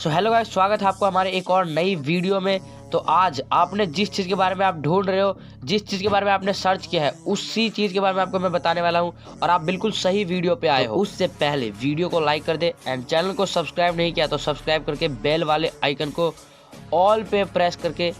So hello guys, स्वागत है आपको हमारे एक और नई वीडियो में। तो आज आपने जिस चीज़ के बारे में आप ढूंढ रहे हो, जिस चीज़ के बारे में आपने सर्च किया है, उसी चीज़ के बारे में आपको मैं बताने वाला हूं और आप बिल्कुल सही वीडियो पे आए हो। उससे पहले वीडियो को लाइक कर दे एंड चैनल को सब्सक्राइब नहीं किया तो सब्सक्राइब करके बेल वाले आइकन को ऑल पे प्रेस करके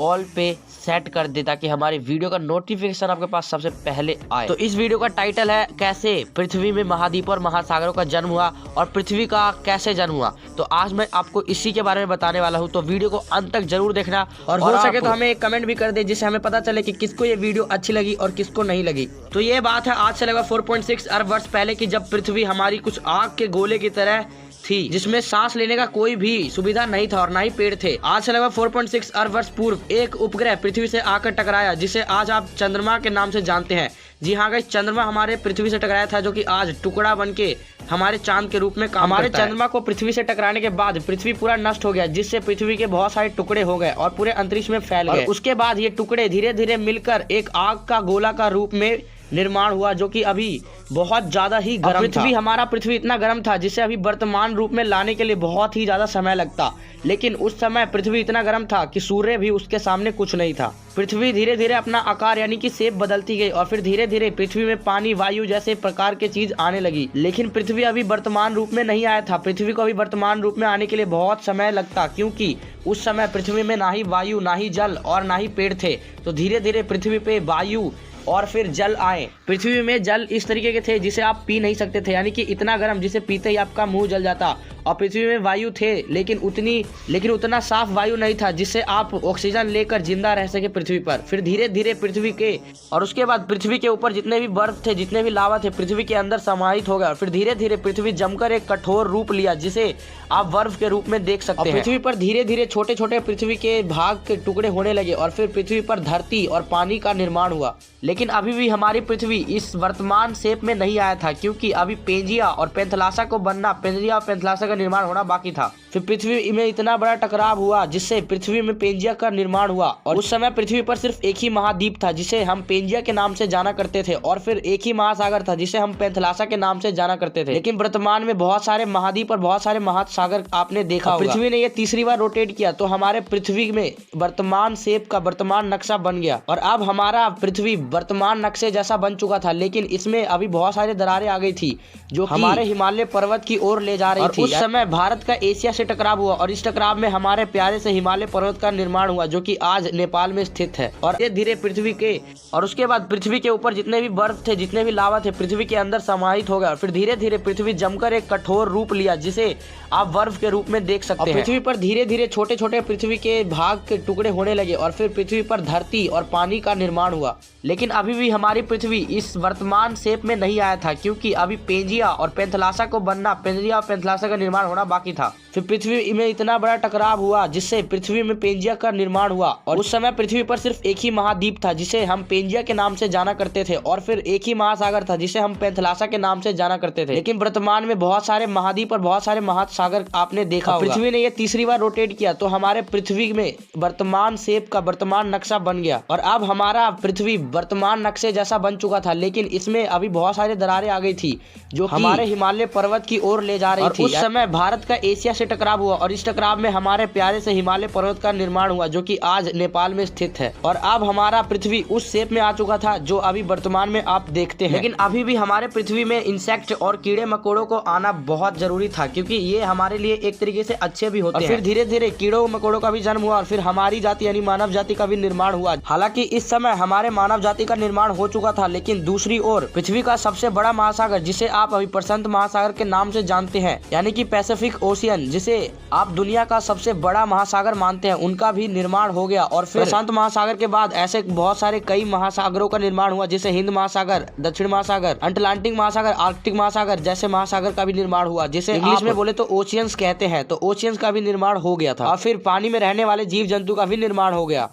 ऑल पे सेट कर दे ताकि हमारी वीडियो का नोटिफिकेशन आपके पास सबसे पहले आए। तो इस वीडियो का टाइटल है कैसे पृथ्वी में महाद्वीप और महासागरों का जन्म हुआ और पृथ्वी का कैसे जन्म हुआ। तो आज मैं आपको इसी के बारे में बताने वाला हूं, तो वीडियो को अंत तक जरूर देखना और हो सके तो हमें एक कमेंट भी कर दे जिससे हमें पता चले कि किसको ये वीडियो अच्छी लगी और किसको नहीं लगी। तो ये बात है आज से लगभग 4.6 अरब वर्ष पहले की, जब पृथ्वी हमारी कुछ आग के गोले की तरह थी जिसमें सांस लेने का कोई भी सुविधा नहीं था और ना ही पेड़ थे। आज से लगभग 4.6 अरब वर्ष पूर्व एक उपग्रह पृथ्वी से आकर टकराया जिसे आज आप चंद्रमा के नाम से जानते हैं। जी हाँ गाइस, चंद्रमा हमारे पृथ्वी से टकराया था जो कि आज टुकड़ा बनके हमारे चांद के रूप में काम करता है। चंद्रमा को पृथ्वी से टकराने के बाद पृथ्वी पूरा नष्ट हो गया जिससे पृथ्वी के बहुत सारे टुकड़े हो गए और पूरे अंतरिक्ष में फैल गए। उसके बाद ये टुकड़े धीरे धीरे मिलकर एक आग का गोला का रूप में निर्माण हुआ जो कि अभी बहुत ज्यादा ही गर्म था। पृथ्वी इतना गर्म था जिसे अभी वर्तमान रूप में लाने के लिए बहुत ही ज्यादा समय लगता, लेकिन उस समय पृथ्वी इतना गर्म था कि सूर्य भी उसके सामने कुछ नहीं था। पृथ्वी धीरे धीरे अपना आकार यानी कि शेप बदलती गई और फिर धीरे धीरे पृथ्वी में पानी, वायु जैसे प्रकार के चीज आने लगी। लेकिन पृथ्वी अभी वर्तमान रूप में नहीं आया था। पृथ्वी को अभी वर्तमान रूप में आने के लिए बहुत समय लगता, क्योंकि उस समय पृथ्वी में ना ही वायु, ना ही जल और ना ही पेड़ थे। तो धीरे धीरे पृथ्वी पे वायु और फिर जल आए। पृथ्वी में जल इस तरीके के थे जिसे आप पी नहीं सकते थे, यानी कि इतना गर्म जिसे पीते ही आपका मुंह जल जाता। और पृथ्वी में वायु थे लेकिन उतना साफ वायु नहीं था जिससे आप ऑक्सीजन लेकर जिंदा रह सके पृथ्वी पर। फिर धीरे धीरे पृथ्वी के और उसके बाद पृथ्वी के ऊपर जितने भी बर्फ थे, जितने भी लावा थे, पृथ्वी के अंदर समाहित हो गया। फिर धीरे धीरे पृथ्वी जमकर एक कठोर रूप लिया जिसे आप बर्फ के रूप में देख सकते हैं। पृथ्वी पर धीरे धीरे छोटे छोटे पृथ्वी के भाग के टुकड़े होने लगे और फिर पृथ्वी पर धरती और पानी का निर्माण हुआ। लेकिन अभी भी हमारी पृथ्वी इस वर्तमान शेप में नहीं आया था, क्योंकि अभी पेंजिया और पेंथलासा को बनना, पेंजिया और पेंथलासा का निर्माण होना बाकी था। फिर पृथ्वी में इतना बड़ा टकराव हुआ जिससे पृथ्वी में पेंजिया का निर्माण हुआ और उस समय पृथ्वी पर सिर्फ एक ही महाद्वीप था जिसे हम पेंजिया के नाम से जाना करते थे और फिर एक ही महासागर था जिसे हम पेंथलासा के नाम से जाना करते थे। लेकिन वर्तमान में बहुत सारे महाद्वीप और बहुत सारे महासागर आपने देखा होगा। पृथ्वी ने ये तीसरी बार रोटेट किया तो हमारे पृथ्वी में वर्तमान शेप का वर्तमान नक्शा बन गया और अब हमारा पृथ्वी वर्तमान नक्शे जैसा बन चुका था। लेकिन इसमें अभी बहुत सारी दरारें आ गई थी जो हमारे हिमालय पर्वत की ओर ले जा रही थी। उस समय भारत का एशिया से टकराव हुआ और इस टकराव में हमारे प्यारे से हिमालय पर्वत का निर्माण हुआ जो कि आज नेपाल में स्थित है। और धीरे धीरे पृथ्वी के और उसके बाद पृथ्वी के ऊपर जितने भी बर्फ थे, जितने भी लावा थे, पृथ्वी के अंदर समाहित हो गया। फिर धीरे धीरे पृथ्वी जमकर एक कठोर रूप लिया जिसे आप बर्फ के रूप में देख सकते हैं। पृथ्वी पर धीरे धीरे छोटे छोटे पृथ्वी के भाग के टुकड़े होने लगे और फिर पृथ्वी पर धरती और पानी का निर्माण हुआ। लेकिन अभी भी हमारी पृथ्वी इस वर्तमान शेप में नहीं आया था, क्योंकि अभी पेंजिया और पेंथलासा को बनना, पेंजिया और पेंथलासा का निर्माण होना बाकी था। फिर पृथ्वी में इतना बड़ा टकराव हुआ जिससे पृथ्वी में पेंजिया का निर्माण हुआ और उस समय पृथ्वी पर सिर्फ एक ही महाद्वीप था जिसे हम पेंजिया के नाम से जाना करते थे और फिर एक ही महासागर था जिसे हम पेंथलासा के नाम से जाना करते थे। लेकिन वर्तमान में बहुत सारे महाद्वीप और बहुत सारे महासागर आपने देखा होगा। पृथ्वी ने ये तीसरी बार रोटेट किया तो हमारे पृथ्वी में वर्तमान शेप का वर्तमान नक्शा बन गया और अब हमारा पृथ्वी वर्तमान नक्शे जैसा बन चुका था। लेकिन इसमें अभी बहुत सारी दरारें आ गई थी जो हमारे हिमालय पर्वत की ओर ले जा रही थी। उस समय भारत का एशिया से टकराव हुआ और इस टकराव में हमारे प्यारे से हिमालय पर्वत का निर्माण हुआ जो कि आज नेपाल में स्थित है। और अब हमारा पृथ्वी उस शेप में आ चुका था जो अभी वर्तमान में आप देखते हैं। लेकिन अभी भी हमारे पृथ्वी में इंसेक्ट और कीड़े मकोड़ों को आना बहुत जरूरी था, क्योंकि ये हमारे लिए एक तरीके से अच्छे भी होते हैं। फिर धीरे धीरे कीड़ों मकोड़ों का भी जन्म हुआ और फिर हमारी जाति यानी मानव जाति का भी निर्माण हुआ। हालांकि इस समय हमारे मानव जाति का निर्माण हो चुका था, लेकिन दूसरी ओर पृथ्वी का सबसे बड़ा महासागर जिसे आप अभी प्रशांत महासागर के नाम से जानते हैं, यानी कि पैसिफिक ओशियन, जिसे आप दुनिया का सबसे बड़ा महासागर मानते हैं, उनका भी निर्माण हो गया। और फिर प्रशांत महासागर के बाद ऐसे बहुत सारे कई महासागरों का निर्माण हुआ, जैसे हिंद महासागर, दक्षिण महासागर, अटलांटिक महासागर, आर्कटिक महासागर जैसे महासागर का भी निर्माण हुआ, जिसे इंग्लिश में बोले तो ओशियंस कहते हैं। तो ओशियंस का भी निर्माण हो गया था और फिर पानी में रहने वाले जीव जंतु का भी निर्माण हो गया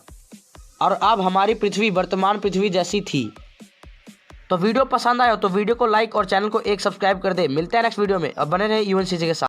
और अब हमारी पृथ्वी वर्तमान पृथ्वी जैसी थी। तो वीडियो पसंद आया तो वीडियो को लाइक और चैनल को एक सब्सक्राइब कर दे। मिलते हैं नेक्स्ट वीडियो में और बने रहे यूएनसीसी के साथ।